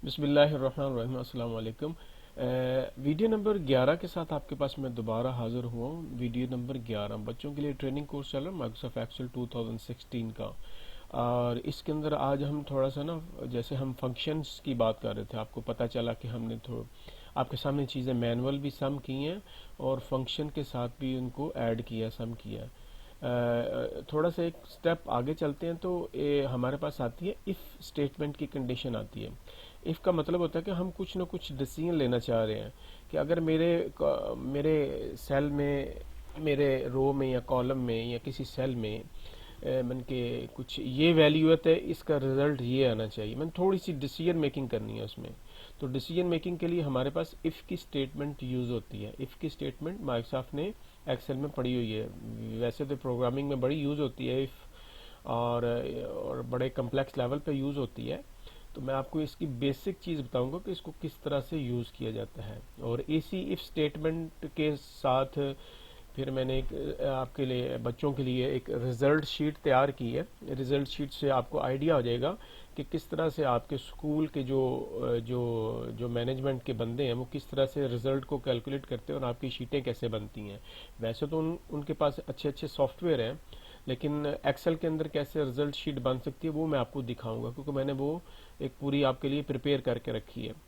बिस्मिल्लाहिर्रहमानिर्रहीम, अस्सलाम वालेकुम। वीडियो नंबर 11 के साथ आपके पास मैं दोबारा हाजिर हुआ हूँ। वीडियो नंबर 11 बच्चों के लिए ट्रेनिंग कोर्स चल रहा है माइक्रोसॉफ्ट एक्सेल 2016 का। और इसके अंदर आज हम थोड़ा सा ना, जैसे हम फंक्शंस की बात कर रहे थे, आपको पता चला कि हमने आपके सामने चीज़ें मैनुअल भी सम की हैं और फंक्शन के साथ भी उनको ऐड किया, सम किया। थोड़ा सा एक स्टेप आगे चलते हैं तो हमारे पास आती है इफ़ स्टेटमेंट की कंडीशन आती है। इफ़ का मतलब होता है कि हम कुछ ना कुछ डिसीजन लेना चाह रहे हैं कि अगर मेरे सेल में, मेरे रो में या कॉलम में या किसी सेल में मन के कुछ ये वैल्यूएट है, इसका रिजल्ट ये आना चाहिए। मैंने थोड़ी सी डिसीजन मेकिंग करनी है उसमें। तो डिसीजन मेकिंग के लिए हमारे पास इफ़ की स्टेटमेंट यूज़ होती है। इफ़ की स्टेटमेंट माइक्रोसॉफ्ट ने एक्सेल में पड़ी हुई है। वैसे तो प्रोग्रामिंग में बड़ी यूज़ होती है इफ़, और बड़े कम्प्लेक्स लेवल पे यूज़ होती है। तो मैं आपको इसकी बेसिक चीज़ बताऊंगा कि इसको किस तरह से यूज़ किया जाता है। और इसी इफ़ स्टेटमेंट के साथ फिर मैंने एक आपके लिए, बच्चों के लिए एक रिज़ल्ट शीट तैयार की है। रिज़ल्ट शीट से आपको आइडिया हो जाएगा कि किस तरह से आपके स्कूल के जो जो जो मैनेजमेंट के बंदे हैं वो किस तरह से रिज़ल्ट को कैलकुलेट करते हैं और आपकी शीटें कैसे बनती हैं। वैसे तो उनके पास अच्छे अच्छे सॉफ्टवेयर हैं, लेकिन एक्सेल के अंदर कैसे रिज़ल्ट शीट बन सकती है वो मैं आपको दिखाऊंगा, क्योंकि मैंने वो एक पूरी आपके लिए प्रिपेयर करके रखी है।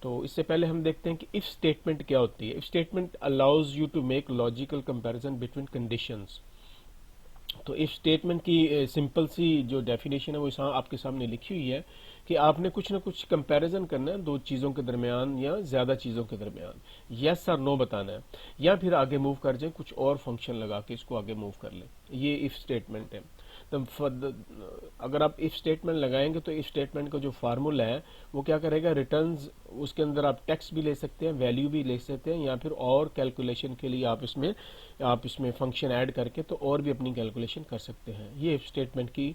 तो इससे पहले हम देखते हैं कि इफ स्टेटमेंट क्या होती है। If statement allows you to make logical comparison between conditions. तो इफ स्टेटमेंट की सिंपल सी जो डेफिनेशन है वो आपके सामने लिखी हुई है कि आपने कुछ ना कुछ कंपैरिजन करना है दो चीज़ों के दरमियान या ज़्यादा चीज़ों के दरमियान। यस और नो बताना है, या फिर आगे मूव कर जाए, कुछ और फंक्शन लगा के इसको आगे मूव कर ले। ये इफ स्टेटमेंट है। तो अगर आप इफ स्टेटमेंट लगाएंगे तो इफ स्टेटमेंट का जो फार्मूला है वो क्या करेगा, रिटर्न्स, उसके अंदर आप टेक्स्ट भी ले सकते हैं, वैल्यू भी ले सकते हैं, या फिर और कैलकुलेशन के लिए आप इसमें फंक्शन ऐड करके तो और भी अपनी कैलकुलेशन कर सकते हैं। ये इफ स्टेटमेंट की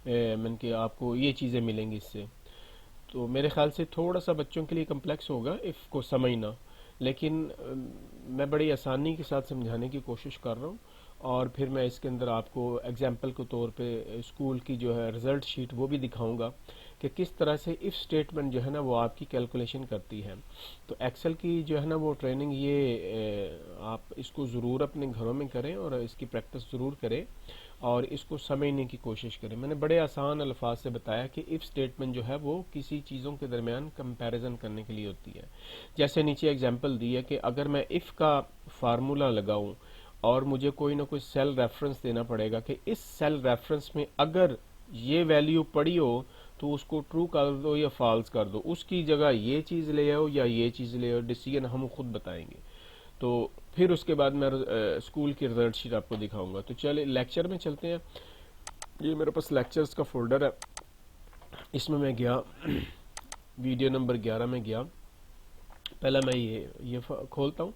मन के आपको ये चीज़ें मिलेंगी इससे। तो मेरे ख्याल से थोड़ा सा बच्चों के लिए कम्प्लेक्स होगा इफ़ को समझना, लेकिन मैं बड़ी आसानी के साथ समझाने की कोशिश कर रहा हूँ। और फिर मैं इसके अंदर आपको एग्जाम्पल के तौर पे स्कूल की जो है रिज़ल्ट शीट वो भी दिखाऊंगा कि किस तरह से इफ़ स्टेटमेंट जो है ना वो आपकी कैलकुलेशन करती है। तो एक्सेल की जो है ना वो ट्रेनिंग, ये आप इसको ज़रूर अपने घरों में करें और इसकी प्रैक्टिस ज़रूर करें और इसको समझने की कोशिश करें। मैंने बड़े आसान अल्फाज से बताया कि इफ़ स्टेटमेंट जो है वो किसी चीज़ों के दरमियान कंपैरिजन करने के लिए होती है। जैसे नीचे एग्जांपल दी है कि अगर मैं इफ़ का फार्मूला लगाऊं और मुझे कोई ना कोई सेल रेफरेंस देना पड़ेगा कि इस सेल रेफरेंस में अगर ये वैल्यू पड़ी हो तो उसको ट्रू कर दो या फॉल्स कर दो, उसकी जगह ये चीज़ ले आओ या ये चीज़ ले आओ, डिसीजन हम खुद बताएंगे। तो फिर उसके बाद मैं स्कूल की रिजल्ट शीट आपको दिखाऊंगा। तो चले लेक्चर में चलते हैं। ये मेरे पास लेक्चर्स का फोल्डर है, इसमें मैं गया वीडियो नंबर 11 में गया। पहला मैं ये खोलता हूँ,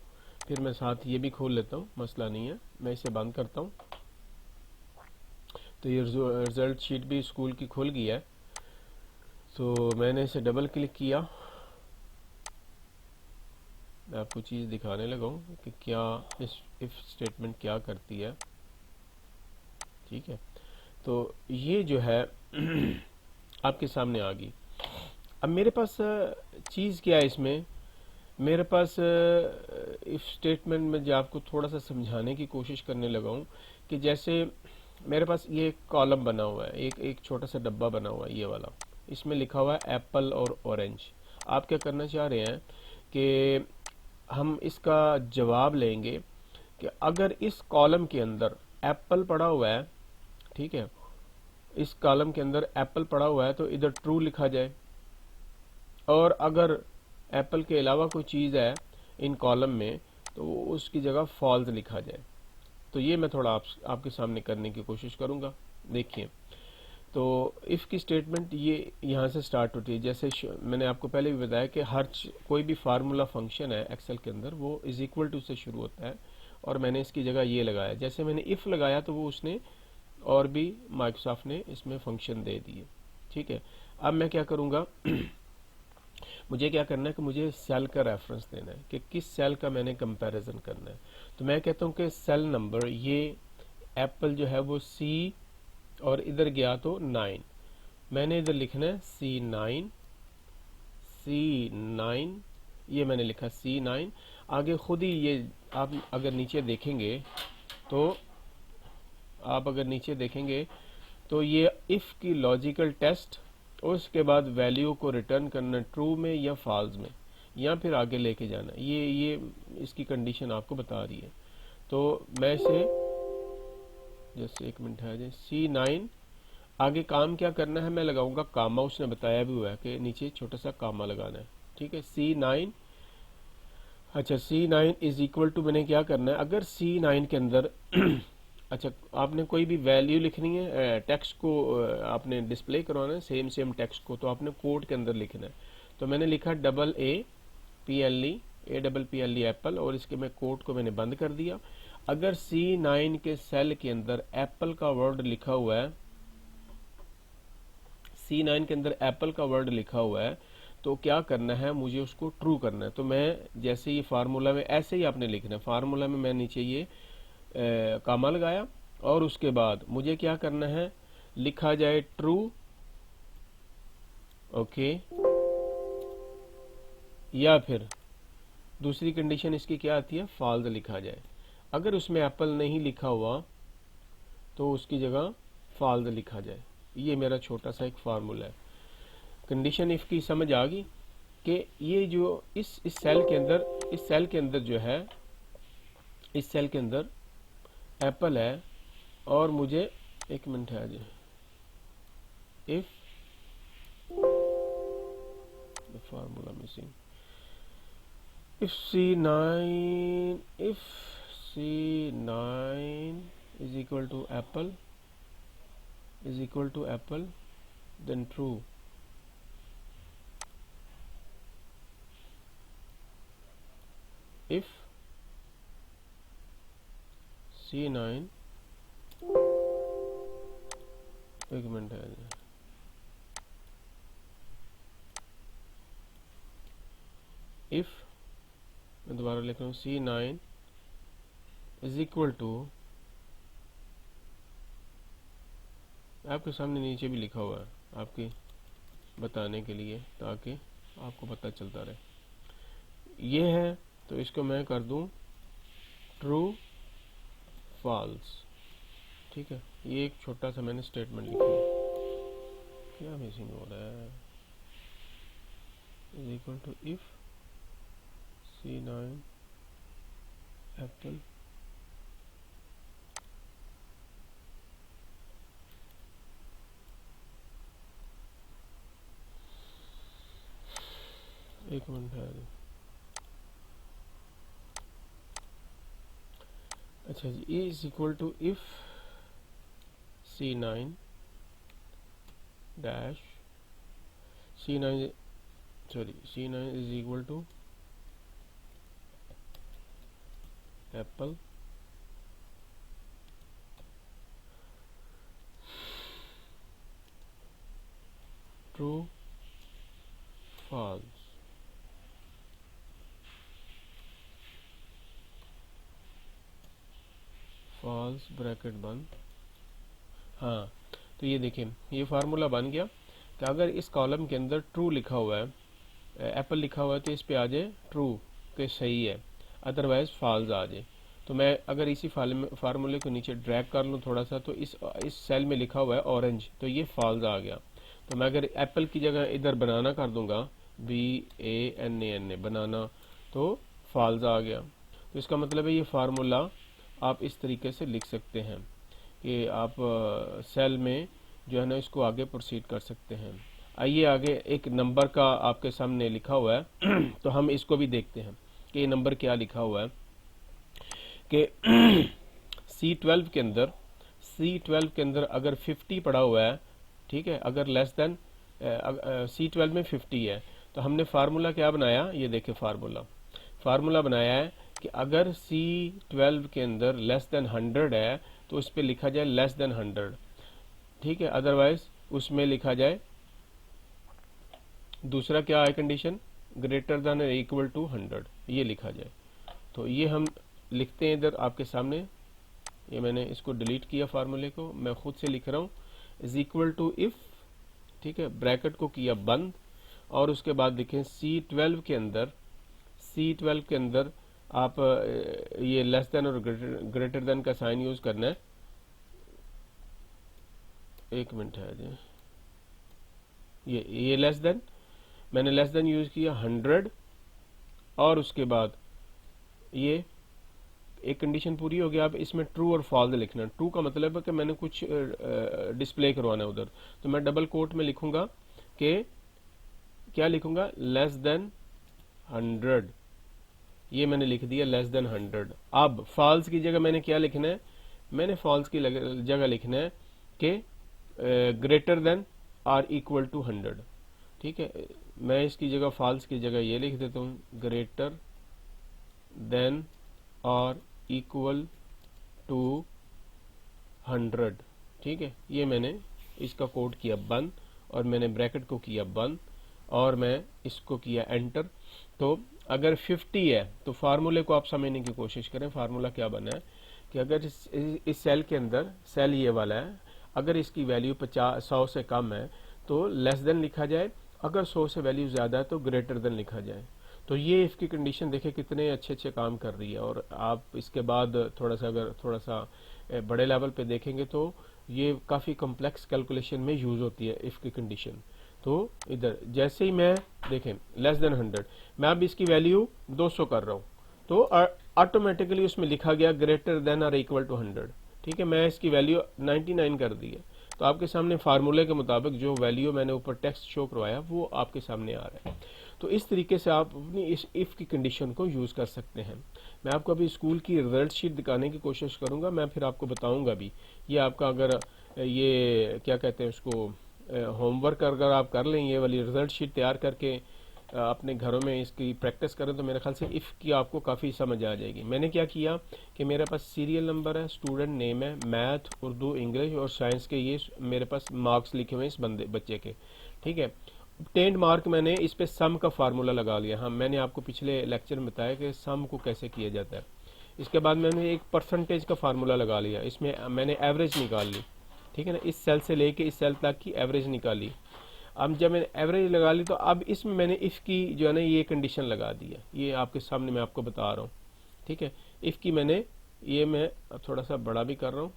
फिर मैं साथ ये भी खोल लेता हूँ, मसला नहीं है। मैं इसे बंद करता हूँ। तो ये रिजल्ट शीट भी स्कूल की खुल गई है। तो मैंने इसे डबल क्लिक किया। मैं आपको चीज़ दिखाने लगा हूँ कि क्या इस इफ स्टेटमेंट क्या करती है। ठीक है, तो ये जो है आपके सामने आ गई। अब मेरे पास चीज़ क्या है इसमें, मेरे पास इफ स्टेटमेंट में जो आपको थोड़ा सा समझाने की कोशिश करने लगा हूँ कि जैसे मेरे पास ये एक कॉलम बना हुआ है, एक एक छोटा सा डब्बा बना हुआ है ये वाला। इसमें लिखा हुआ है एप्पल और ऑरेंज। आप क्या करना चाह रहे हैं कि हम इसका जवाब लेंगे कि अगर इस कॉलम के अंदर एप्पल पड़ा हुआ है, ठीक है, इस कॉलम के अंदर एप्पल पड़ा हुआ है तो इधर ट्रू लिखा जाए, और अगर एप्पल के अलावा कोई चीज़ है इन कॉलम में तो उसकी जगह फॉल्स लिखा जाए। तो ये मैं थोड़ा आपके सामने करने की कोशिश करूँगा। देखिए, तो इफ़ की स्टेटमेंट ये यहाँ से स्टार्ट होती है। जैसे मैंने आपको पहले भी बताया कि कोई भी फार्मूला फंक्शन है एक्सेल के अंदर वो इज इक्वल टू से शुरू होता है, और मैंने इसकी जगह ये लगाया। जैसे मैंने इफ़ लगाया तो वो उसने और भी माइक्रोसॉफ्ट ने इसमें फंक्शन दे दिए। ठीक है, अब मैं क्या करूँगा मुझे क्या करना है कि मुझे सेल का रेफरेंस देना है कि किस सेल का मैंने कंपैरिजन करना है। तो मैं कहता हूँ कि सेल नंबर ये एप्पल जो है वो सी, और इधर गया तो 9, मैंने इधर लिखना है C9 C9, ये मैंने लिखा C9। आगे खुद ही ये आप अगर नीचे देखेंगे तो तो ये इफ़ की लॉजिकल टेस्ट, उसके बाद वैल्यू को रिटर्न करना ट्रू में या फॉल्स में, या फिर आगे लेके जाना, ये इसकी कंडीशन आपको बता रही है। तो मैं इसे जैसे एक मिनट है C9, आगे काम क्या करना है मैं लगाऊंगा कामा, उसने बताया भी हुआ है कि नीचे छोटा सा कामा लगाना है। ठीक है, C9। अच्छा, C9 इज इक्वल टू, मैंने क्या करना है अगर C9 के अंदर अच्छा, आपने कोई भी वैल्यू लिखनी है, टेक्स्ट को आपने डिस्प्ले करवाना है, सेम टेक्स्ट को, तो आपने कोड के अंदर लिखना है। तो मैंने लिखा AAPLE एप्पल, और इसके मैं कोड को मैंने बंद कर दिया। अगर C9 के सेल के अंदर एप्पल का वर्ड लिखा हुआ है, C9 के अंदर एप्पल का वर्ड लिखा हुआ है, तो क्या करना है, मुझे उसको ट्रू करना है। तो मैं जैसे ये फार्मूला में ऐसे ही आपने लिखना है, फार्मूला में मैं नीचे ये कामा लगाया, और उसके बाद मुझे क्या करना है, लिखा जाए ट्रू, ओके, या फिर दूसरी कंडीशन इसकी क्या आती है, फॉल्स लिखा जाए। अगर उसमें एप्पल नहीं लिखा हुआ तो उसकी जगह फॉल्स लिखा जाए। ये मेरा छोटा सा एक फार्मूला है। कंडीशन इफ की समझ आ गई कि ये जो इस सेल के अंदर जो है, इस सेल के अंदर एप्पल है, और मुझे एक मिनट है जी, if formula missing, if C9 is equal to apple then true. If C9, एक मिनट है, if, मैं दोबारा लिख रहा हूँ, C9 इज इक्वल टू, आपके सामने नीचे भी लिखा हुआ है आपके बताने के लिए, ताकि आपको पता चलता रहे। ये है, तो इसको मैं कर दूं ट्रू फॉल्स। ठीक है, ये एक छोटा सा मैंने स्टेटमेंट लिखा है। क्या मिसिंग हो रहा है, is equal to if C9 apple, एक मिनट है। अच्छा जी, A is equal to if C9 dash C9 is equal to apple, true false. False bracket बंद। हाँ, तो ये देखिए, ये फार्मूला बन गया कि अगर इस कॉलम के अंदर ट्रू लिखा हुआ है, एप्पल लिखा हुआ है, तो इस पे आ जाए ट्रू के सही है, अदरवाइज फॉल्स आ जाए। तो मैं अगर इसी फार्मूले को नीचे ड्रैग कर लूँ थोड़ा सा, तो इस सेल में लिखा हुआ है ऑरेंज, तो ये फॉल्स आ गया। तो मैं अगर एप्पल की जगह इधर बनाना कर दूंगा, BANANA बनाना, तो फॉल्स आ गया। तो इसका मतलब है ये फार्मूला आप इस तरीके से लिख सकते हैं कि आप सेल में जो है ना इसको आगे प्रोसीड कर सकते हैं। आइए आगे, एक नंबर का आपके सामने लिखा हुआ है तो हम इसको भी देखते हैं कि ये नंबर क्या लिखा हुआ है। कि C12 के अंदर अगर 50 पड़ा हुआ है, ठीक है, अगर लेस देन C12 में 50 है, तो हमने फार्मूला क्या बनाया, ये देखे फार्मूला बनाया है कि अगर C12 के अंदर लेस देन 100 है तो उस पर लिखा जाए लेस देन 100, ठीक है, अदरवाइज उसमें लिखा जाए, दूसरा क्या है condition, greater than equal to 100, ये लिखा जाए। तो ये हम लिखते हैं इधर आपके सामने, ये मैंने इसको डिलीट किया फार्मूले को, मैं खुद से लिख रहा हूँ, इज इक्वल टू इफ, ठीक है, ब्रैकेट को किया बंद, और उसके बाद देखें C12 के अंदर, C12 के अंदर आप ये लेस देन और ग्रेटर देन का साइन यूज करना है। एक मिनट है जी, ये लेस देन, मैंने लेस देन यूज किया 100, और उसके बाद ये एक कंडीशन पूरी हो गई। आप इसमें ट्रू और फॉल्स लिखना। ट्रू का मतलब है कि मैंने कुछ डिस्प्ले करवाना है उधर, तो मैं डबल कोट में लिखूंगा कि क्या लिखूंगा, लेस देन 100, ये मैंने लिख दिया लेस देन 100। अब फॉल्स की जगह मैंने क्या लिखना है, मैंने फॉल्स की जगह लिखना है कि greater than or equal to 100। ठीक है, मैं इसकी जगह फॉल्स की जगह ये लिख देता हूँ, ग्रेटर देन और इक्वल टू 100। ठीक है, ये मैंने इसका कोड किया बंद, और मैंने ब्रैकेट को किया बंद, और मैं इसको किया एंटर। तो अगर 50 है तो फार्मूले को आप समझने की कोशिश करें। फार्मूला क्या बना है कि अगर इस सेल के अंदर, सेल ये वाला है, अगर इसकी वैल्यू 100 से कम है तो लेस देन लिखा जाए, अगर 100 से वैल्यू ज्यादा है तो ग्रेटर देन लिखा जाए। तो ये इफ की कंडीशन देखे कितने अच्छे अच्छे काम कर रही है। और आप इसके बाद थोड़ा सा, अगर थोड़ा सा बड़े लेवल पे देखेंगे तो ये काफी कॉम्प्लेक्स कैलकुलेशन में यूज होती है इफ की कंडीशन। तो इधर जैसे ही मैं देखें लेस देन 100, मैं अब इसकी वैल्यू 200 कर रहा हूं, तो ऑटोमेटिकली उसमें लिखा गया ग्रेटर देन और इक्वल टू 100। ठीक है, मैं इसकी वैल्यू 99 कर दी है। तो आपके सामने फार्मूले के मुताबिक जो वैल्यू मैंने ऊपर टेक्स्ट शो करवाया वो आपके सामने आ रहा है। तो इस तरीके से आप अपनी इस इफ की कंडीशन को यूज कर सकते हैं। मैं आपको अभी स्कूल की रिजल्ट शीट दिखाने की कोशिश करूंगा, मैं फिर आपको बताऊंगा भी। ये आपका अगर ये क्या कहते हैं उसको, होमवर्क अगर आप कर लें, ये वाली रिजल्ट शीट तैयार करके अपने घरों में इसकी प्रैक्टिस करें, तो मेरे ख्याल से इफ़ की आपको काफ़ी समझ आ जाएगी। मैंने क्या किया कि मेरे पास सीरियल नंबर है, स्टूडेंट नेम है, मैथ, उर्दू, इंग्लिश और साइंस के ये मेरे पास मार्क्स लिखे हुए हैं इस बच्चे के। ठीक है, 10 मार्क मैंने इस पे सम का फार्मूला लगा लिया। हाँ, मैंने आपको पिछले लेक्चर में बताया कि सम को कैसे किया जाता है। इसके बाद मैंने एक परसेंटेज का फार्मूला लगा लिया, इसमें मैंने एवरेज निकाल ली। ठीक है ना, इस सेल से लेके इस सेल तक की एवरेज निकाली। अब जब मैंने एवरेज लगा ली तो अब इसमें मैंने इफ की जो है ना ये कंडीशन लगा दी है, ये आपके सामने मैं आपको बता रहा हूँ। ठीक है, इफ की मैंने, ये मैं थोड़ा सा बड़ा भी कर रहा हूँ,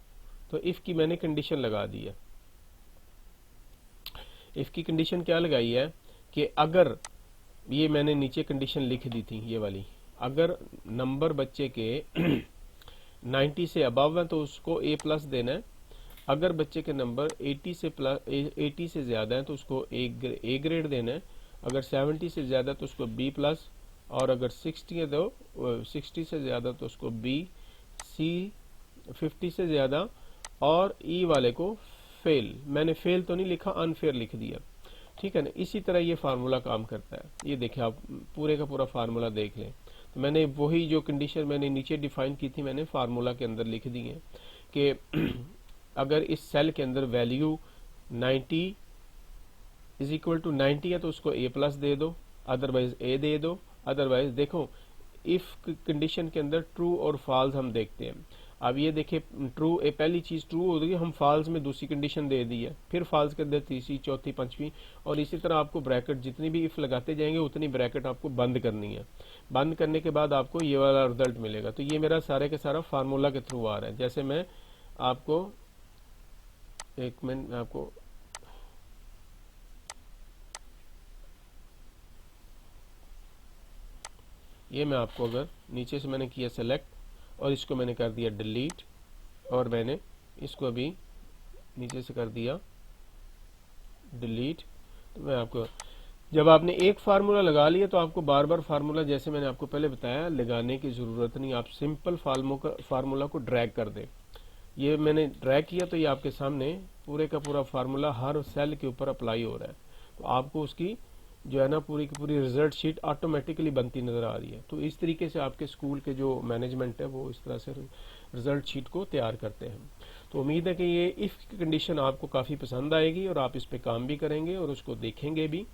तो इफ की मैंने कंडीशन लगा दी है। इफ की कंडीशन क्या लगाई है कि अगर, ये मैंने नीचे कंडीशन लिख दी थी ये वाली, अगर नंबर बच्चे के 90 से अबव है तो उसको ए प्लस देना है, अगर बच्चे के नंबर 80 से ज्यादा है तो उसको ए ग्रेड देना है, अगर 70 से ज्यादा तो उसको बी प्लस, और अगर 60 है तो 60 से ज्यादा तो उसको बी, सी 50 से ज्यादा, और ई वाले को फेल। मैंने फेल तो नहीं लिखा, अनफेयर लिख दिया। ठीक है ना, इसी तरह ये फार्मूला काम करता है। ये देखें आप पूरे का पूरा फार्मूला देख लें, तो मैंने वही जो कंडीशन मैंने नीचे डिफाइन की थी मैंने फार्मूला के अंदर लिख दी है कि अगर इस सेल के अंदर वैल्यू 90 इज इक्वल टू 90 है तो उसको ए प्लस दे दो, अदरवाइज ए दे दो। अदरवाइज देखो इफ कंडीशन के अंदर ट्रू और फॉल्स हम देखते हैं। अब ये देखिए ट्रू, पहली चीज ट्रू हो गई, हम फॉल्स में दूसरी कंडीशन दे दी है, फिर फॉल्स के अंदर तीसरी, चौथी, पांचवी, और इसी तरह आपको ब्रैकेट जितनी भी इफ लगाते जाएंगे उतनी ब्रैकेट आपको बंद करनी है। बंद करने के बाद आपको ये वाला रिजल्ट मिलेगा। तो ये मेरा सारे के सारा फार्मूला के थ्रू आ रहा है। जैसे मैं आपको, एक मिनट में आपको, ये मैं आपको अगर नीचे से मैंने किया सेलेक्ट और इसको मैंने कर दिया डिलीट, और मैंने इसको भी नीचे से कर दिया डिलीट, तो मैं आपको, जब आपने एक फार्मूला लगा लिया तो आपको बार बार फार्मूला, जैसे मैंने आपको पहले बताया, लगाने की जरूरत नहीं। आप सिंपल फार्मूला को ड्रैग कर दें। ये मैंने ड्रैग किया तो ये आपके सामने पूरे का पूरा फार्मूला हर सेल के ऊपर अप्लाई हो रहा है। तो आपको उसकी जो है ना पूरी की पूरी रिजल्ट शीट ऑटोमेटिकली बनती नजर आ रही है। तो इस तरीके से आपके स्कूल के जो मैनेजमेंट है वो इस तरह से रिजल्ट शीट को तैयार करते हैं। तो उम्मीद है कि ये इफ की कंडीशन आपको काफ़ी पसंद आएगी और आप इस पे काम भी करेंगे और उसको देखेंगे भी,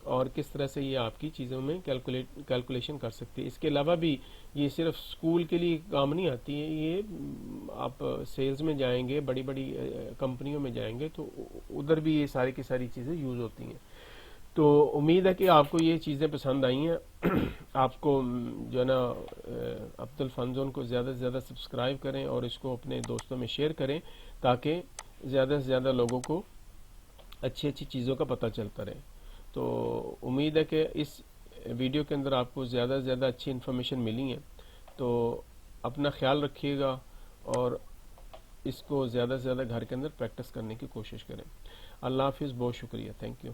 और किस तरह से ये आपकी चीज़ों में कैलकुलेशन कर सकती है। इसके अलावा भी ये सिर्फ स्कूल के लिए काम नहीं आती है, ये आप सेल्स में जाएंगे, बड़ी बड़ी कंपनियों में जाएंगे तो उधर भी ये सारी की सारी चीज़ें यूज़ होती हैं। तो उम्मीद है कि आपको ये चीज़ें पसंद आई हैं। आपको जो है ना अब्दुल फन जोन को ज़्यादा से ज़्यादा सब्सक्राइब करें और इसको अपने दोस्तों में शेयर करें, ताकि ज़्यादा से ज़्यादा लोगों को अच्छी अच्छी चीज़ों का पता चलता रहे। तो उम्मीद है कि इस वीडियो के अंदर आपको ज़्यादा से ज़्यादा अच्छी इन्फॉर्मेशन मिली है। तो अपना ख्याल रखिएगा और इसको ज़्यादा से ज़्यादा घर के अंदर प्रैक्टिस करने की कोशिश करें। अल्लाह हाफिज़, बहुत शुक्रिया, थैंक यू।